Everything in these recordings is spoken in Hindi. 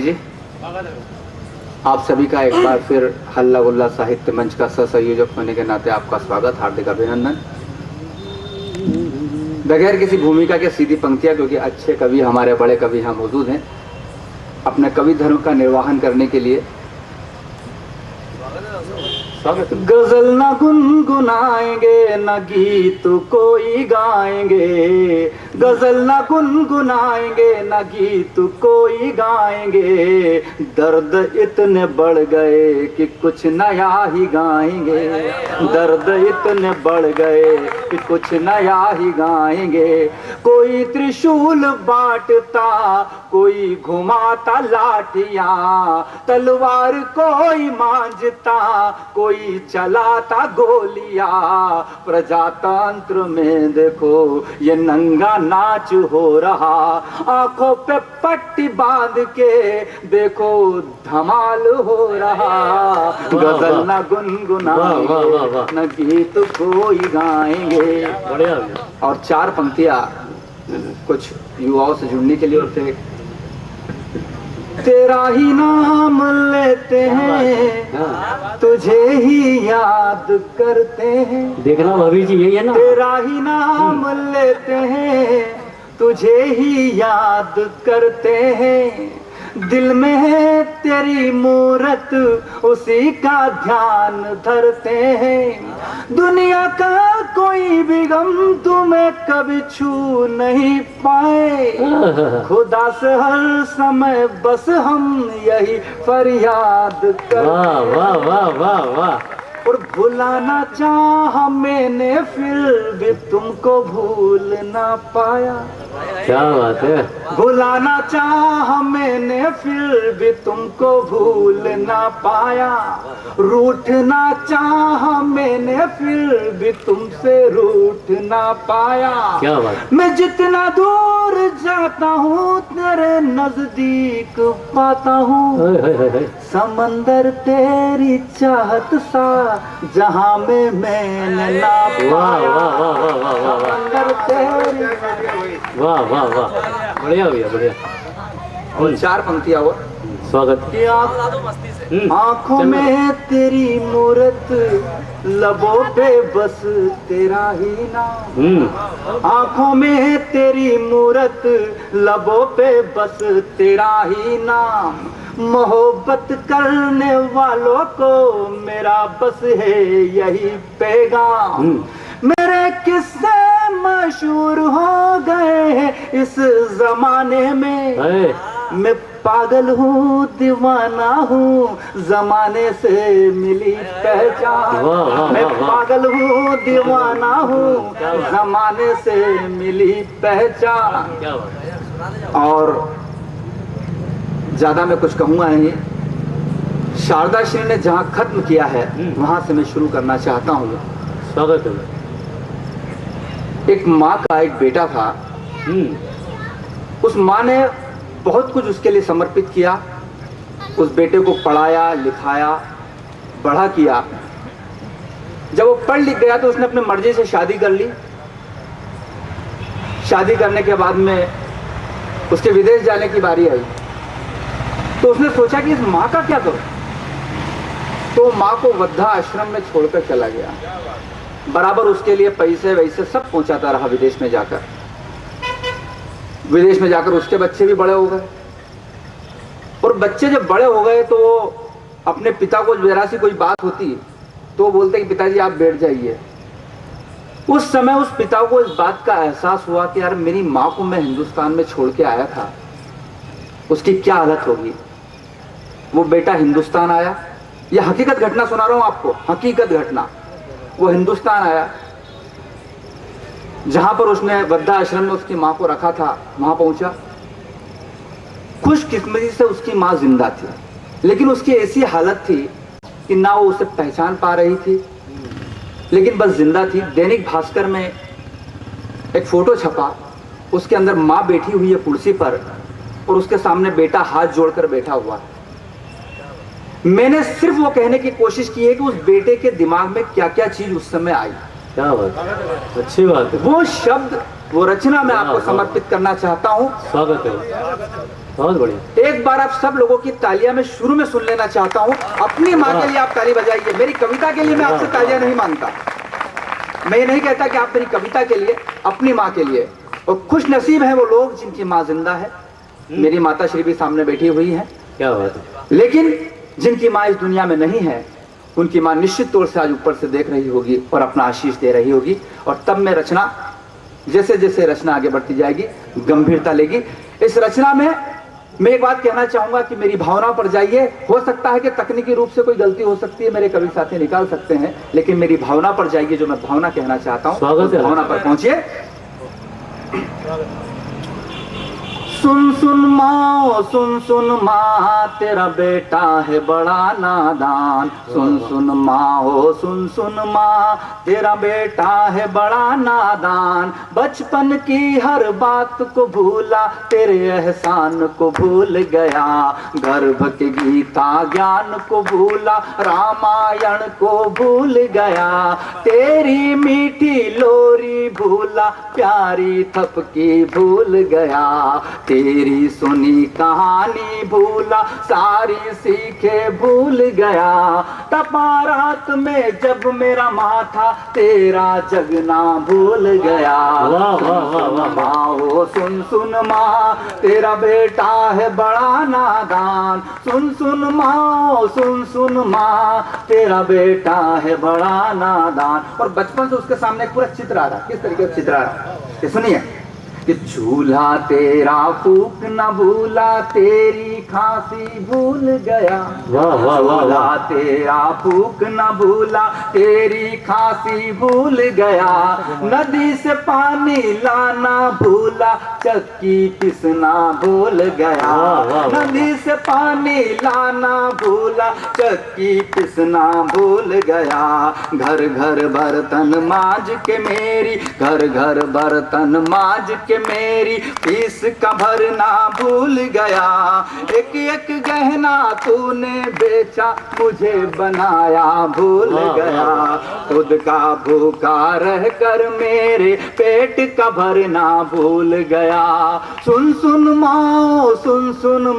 जी आप सभी का एक बार फिर हल्ला गुल्ला साहित्य मंच का सह-संयोजक होने के नाते आपका स्वागत, हार्दिक अभिनंदन। बगैर किसी भूमिका के सीधी पंक्तियां, क्योंकि अच्छे कवि हमारे बड़े कवि यहाँ मौजूद हैं अपने कवि धर्म का निर्वाहन करने के लिए। गजल न गुनगुनाएंगे न गीत कोई गाएंगे, गजल न गुनगुनाएंगे न गीत कोई गाएंगे, दर्द इतने बढ़ गए कि कुछ नया ही गाएंगे, दर्द इतने बढ़ गए कि कुछ नया ही गाएंगे। कोई त्रिशूल बांटता कोई घुमाता लाठियां, तलवार कोई मांझता कोई चलाता गोलियां, प्रजातंत्र में देखो ये नंगा नाच हो रहा, आंखों पे पट्टी बांध के देखो धमाल हो रहा। गजल न गुनगुनाएंगे न गीत कोई गाएंगे। और चार पंक्तियां कुछ युवाओं से जुड़ने के लिए और थे। तेरा ही नाम लेते हैं तुझे ही याद करते हैं, देखना भाभी जी यही है ना। तेरा ही नाम लेते हैं तुझे ही याद करते हैं, दिल में है तेरी मूरत उसी का ध्यान धरते हैं। दुनिया का कोई भी गम तुम्हें कभी छू नहीं पाए, खुदा से हर समय बस हम यही फरियाद करते। वाह वाह वाह वाह वाह। और भुलाना चाहा मैंने फिर भी तुमको भूल ना पाया, क्या बात है। भुलाना चाहा मैंने फिर भी तुमको भूल ना पाया, रूठना चाहा मैंने फिर भी तुमसे रूठ ना पाया। क्या बात। मैं जितना दूर जाता हूँ तेरे नजदीक पाता हूँ, समंदर तेरी चाहत सा जहाँ में मैंने ना पाया। समंदर तेरी। वाह वाह वाह, बढ़िया भैया बढ़िया। और चार पंक्तियां और स्वागत। आंखों में तेरी मूरत लबों पे बस तेरा ही नाम, आंखों में तेरी मूरत लबों पे बस तेरा ही नाम, मोहब्बत करने वालों को मेरा बस है यही पैगाम। मेरे किस्से मशहूर हो गए इस जमाने में, मैं पागल हूँ दीवाना हूँ जमाने से मिली पहचान, मैं पागल हूँ दीवाना हूँ जमाने से मिली पहचान। और ज्यादा मैं कुछ कहूँगा नहीं, शारदा श्री ने जहाँ खत्म किया है वहां से मैं शुरू करना चाहता हूँ। स्वागत है। एक माँ का एक बेटा था, उस माँ ने बहुत कुछ उसके लिए समर्पित किया, उस बेटे को पढ़ाया लिखाया बड़ा किया। जब वो पढ़ लिख गया तो उसने अपने मर्जी से शादी कर ली। शादी करने के बाद में उसके विदेश जाने की बारी आई, तो उसने सोचा कि इस माँ का क्या करूं, तो माँ को वृद्धा आश्रम में छोड़कर चला गया। बराबर उसके लिए पैसे वैसे सब पहुंचाता रहा विदेश में जाकर। विदेश में जाकर उसके बच्चे भी बड़े हो गए, और बच्चे जब बड़े हो गए तो वो अपने पिता को जरा सी कोई बात होती तो वो बोलते कि पिताजी आप बैठ जाइए। उस समय उस पिता को इस बात का एहसास हुआ कि यार मेरी माँ को मैं हिंदुस्तान में छोड़ के आया था, उसकी क्या हालत होगी। वो बेटा हिंदुस्तान आया, यह हकीकत घटना सुना रहा हूं आपको, हकीकत घटना। वो हिंदुस्तान आया, जहां पर उसने वृद्धा आश्रम में उसकी मां को रखा था, वहां पहुंचा। खुशकिस्मती से उसकी मां जिंदा थी, लेकिन उसकी ऐसी हालत थी कि ना वो उसे पहचान पा रही थी, लेकिन बस जिंदा थी। दैनिक भास्कर में एक फोटो छपा, उसके अंदर मां बैठी हुई है कुर्सी पर और उसके सामने बेटा हाथ जोड़कर बैठा हुआ है। मैंने सिर्फ वो कहने की कोशिश की है कि उस बेटे के दिमाग में क्या क्या चीज उस समय आई। क्या बात है, अच्छी बात है। वो शब्द, वो रचना मैं आपको वाह, समर्पित करना चाहता हूँ। स्वागत है, बहुत बढ़िया। एक बार आप सब लोगों की तालियां मैं शुरू में सुन लेना चाहता हूँ। अपनी माँ के लिए आप ताली बजाइए। मेरी कविता के लिए मैं आपसे तालियां नहीं मांगता। मैं ये नहीं कहता कि आप मेरी कविता के लिए, अपनी माँ के लिए। और खुश नसीब है वो लोग जिनकी माँ जिंदा है। मेरी माता श्री भी सामने बैठी हुई है। क्या बात है। लेकिन जिनकी माँ इस दुनिया में नहीं है, उनकी माँ निश्चित तौर से आज ऊपर से देख रही होगी और अपना आशीष दे रही होगी। और तब मैं रचना, जैसे जैसे रचना आगे बढ़ती जाएगी, गंभीरता लेगी। इस रचना में मैं एक बात कहना चाहूंगा कि मेरी भावना पर जाइए। हो सकता है कि तकनीकी रूप से कोई गलती हो सकती है, मेरे कवि साथी निकाल सकते हैं, लेकिन मेरी भावना पर जाइए। जो मैं भावना कहना चाहता हूं, स्वागत है। भावना पर पहुंचिए। सुन सुन माँ तेरा बेटा है बड़ा नादान। सुन माँ तेरा बेटा है बड़ा नादान। बचपन की हर बात को भूला, तेरे एहसान को भूल गया। गर्भ के गीता ज्ञान को भूला, रामायण को भूल गया। तेरी मीठी लोरी भूला, प्यारी थपकी भूल गया। तेरी सुनी कहानी भूला, सारी सीखे भूल गया। तपा रात में जब मेरा माथा, तेरा जगना भूल गया। माँ सुन माँ तेरा बेटा है बड़ा नादान। सुन माँ तेरा बेटा है बड़ा नादान। और बचपन से उसके सामने एक पूरा चित्र आ रहा। किस तरीके का चित्र आ रहा है सुनिए। कि चूल्हा तेरा फूक न भूला, तेरी खांसी भूल गया। चूल्हा तेरा फूक न भूला, तेरी खांसी भूल गया। नदी से पानी लाना भूला, चक्की पिसना भूल गया। नदी से पानी लाना भूला, चक्की पिसना भूल गया। घर घर बर्तन माज के मेरी, घर घर बर्तन माज के मेरी, फीस का भरना भूल गया। एक एक गहना तूने बेचा, मुझे बनाया भूल गया। खुद का भूखा रह कर मेरे पेट का भरना भूल गया। सुन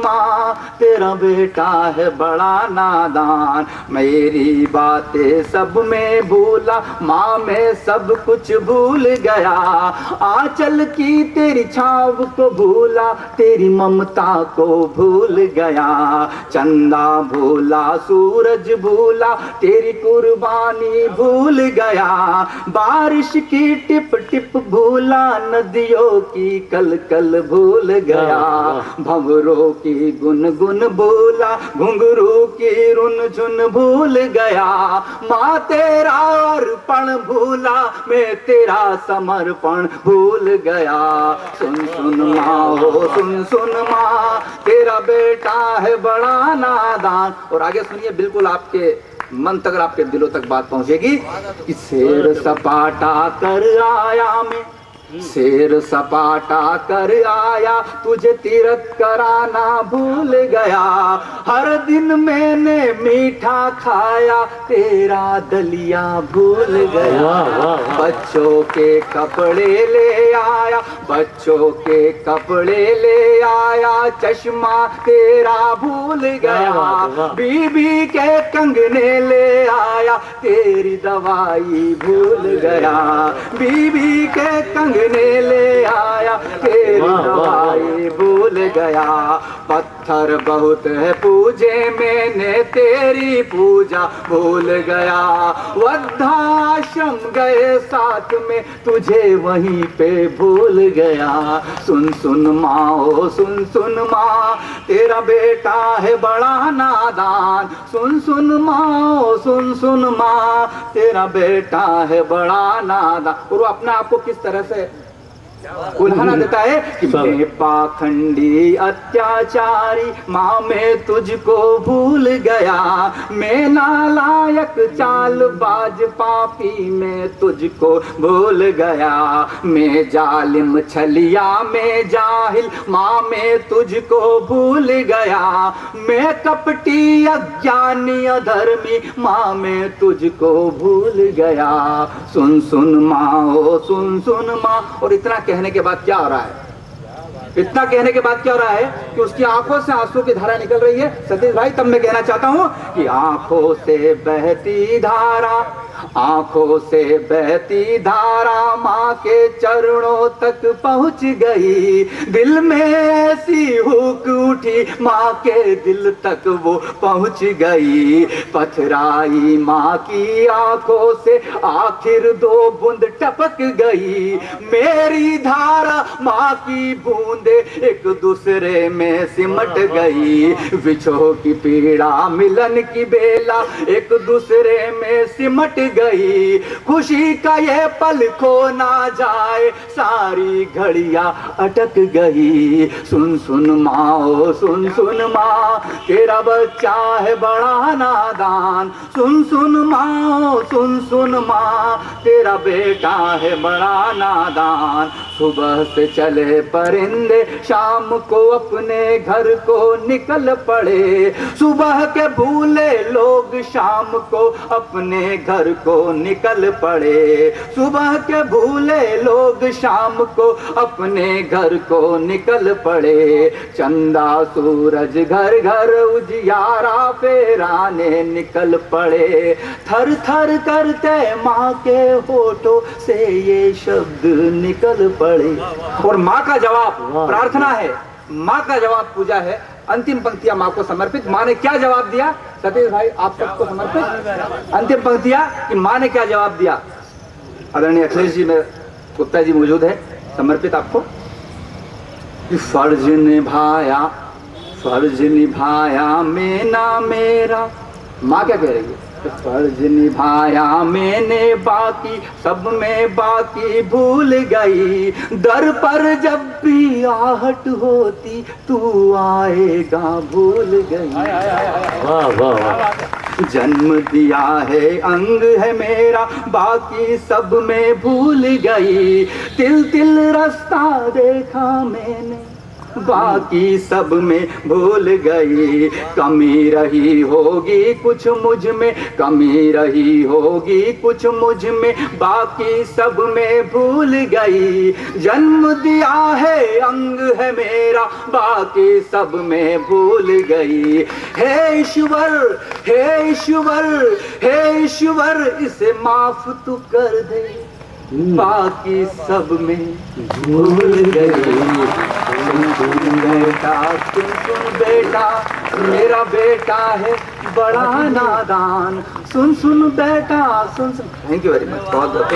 माँ तेरा बेटा है बड़ा नादान। मेरी बातें सब में भूला, माँ में सब कुछ भूल गया। आंचल की तेरी छाव को भूला, तेरी ममता को भूल गया। चंदा भूला, सूरज भूला, तेरी कुर्बानी भूल गया। बारिश की टिप टिप भूला, नदियों की कल कल भूल गया। भंवरों की गुन गुन भूला, घुंघरू की रुन झुन भूल गया। माँ तेरा अर्पण भूला, मैं तेरा समर्पण भूल गया। सुन माँ तेरा बेटा है बड़ा नादान। और आगे सुनिए, बिल्कुल आपके मन तक, आपके दिलों तक बात पहुंचेगी। कि शेर सपाटा कर आया मैं, शेर सपाटा कर आया, तुझे तीरथ कराना भूल गया। हर दिन मैंने मीठा खाया, तेरा दलिया भूल गया। बच्चों के कपड़े ले आया, बच्चों के कपड़े ले आया, चश्मा तेरा भूल गया। बीबी के कंगने ले आया, तेरी दवाई भूल गया। बीबी के कंगने ले आया, तेरी दवाई भूल गया। पत्थर बहुत है पूजे, मैंने तेरी पूजा भूल गया। वृद्धाश्रम गए साथ में, तुझे वहीं पे भूल गया। सुन माँ तेरा बेटा है बड़ा नादान। सुन माँ तेरा बेटा है बड़ा नादान। और वो अपने आप को किस तरह से उल्हाना देता है कि मैं पाखंडी अत्याचारी माँ मैं तुझको भूल गया, मैं नालायक चालबाज पापी मैं तुझको भूल गया, मैं जालिम छलिया मैं जाहिल माँ मैं तुझको भूल गया, मैं कपटी अज्ञानी अधर्मी माँ मैं तुझको भूल गया। सुन सुन माँ ओ सुन माँ। और इतना कहने के बाद क्या हो रहा है, इतना कहने के बाद क्या हो रहा है कि उसकी आंखों से आंसू की धारा निकल रही है। सतीश भाई तब मैं कहना चाहता हूं कि आंखों से बहती धारा, आंखों से बहती धारा माँ के चरणों तक पहुंच गई, दिल में ऐसी हुक उठी माँ के दिल तक वो पहुंच गई। पथराई माँ की आंखों से आखिर दो बूंद टपक गई, मेरी धारा माँ की बूंदे एक दूसरे में सिमट गई। विछोह की पीड़ा मिलन की बेला एक दूसरे में सिमट गई, खुशी का ये पल खो ना जाए सारी घड़ियां अटक गई। सुन सुन माँ ओ सुन माँ, तेरा बच्चा है बड़ा नादान, सुन माँ ओ सुन माँ, तेरा बेटा है बड़ा नादान। सुबह से चले परिंदे शाम को अपने घर को निकल पड़े, सुबह के भूले लोग शाम को अपने घर को निकल पड़े, सुबह के भूले लोग शाम को अपने घर को निकल पड़े। चंदा सूरज घर घर उजियारा फेराने निकल पड़े, थर थर करते माँ के होठों से ये शब्द निकल पड़े। और माँ का जवाब प्रार्थना है, माँ का जवाब पूजा है। अंतिम पंक्तियां माँ को समर्पित। माँ ने क्या जवाब दिया सतीश भाई आप सबको समर्पित? अंतिम पंक्तियां कि माँ ने क्या जवाब दिया। आदरणीय अखिलेश जी में गुप्ता जी मौजूद है, समर्पित आपको। फर्ज निभाया मैंने मेरा, माँ क्या कह रही है? फर्ज निभाया मैंने बाकी सब में बाकी भूल गई, दर पर जब भी आहट होती तू आएगा भूल गई। वाह वाह वाह। जन्म दिया है अंग है मेरा बाकी सब में भूल गई, तिल तिल रास्ता देखा मैंने बाकी सब में भूल गई। कमी रही होगी कुछ मुझ में, कमी रही होगी कुछ मुझ में, बाकी सब में भूल गई। जन्म दिया है अंग है मेरा बाकी सब में भूल गई। हे ईश्वर हे ईश्वर हे ईश्वर इसे माफ तू कर दे, बाकी सब में भूल गई। सुन बेटा मेरा बेटा है बड़ा नादान, सुन बेटा सुन। थैंक यू वेरी मच, बहुत बहुत